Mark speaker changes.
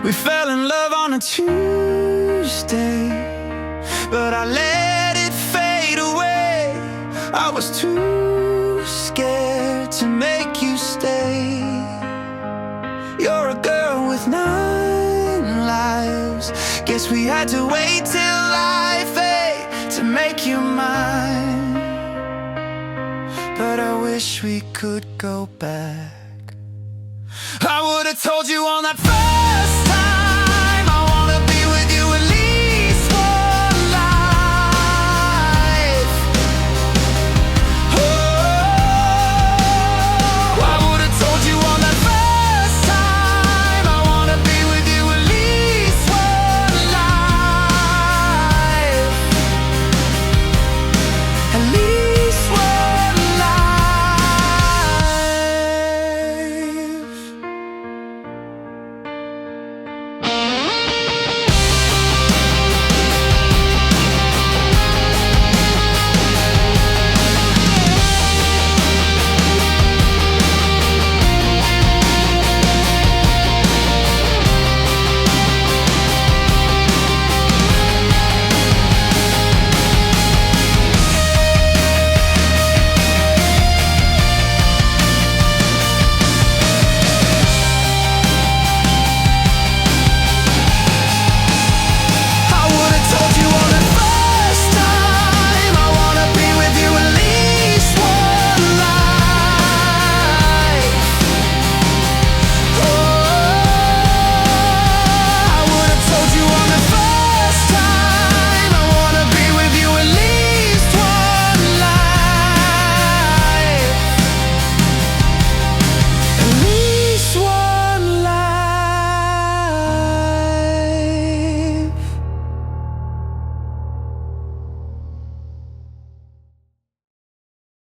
Speaker 1: We fell in love on a Tuesday, but I let it fade away. I was too scared to make you stay. You're a girl with 9 lives. Guess we had to wait till life 8 to make you mine. But I wish we could go back. I would've told you on that first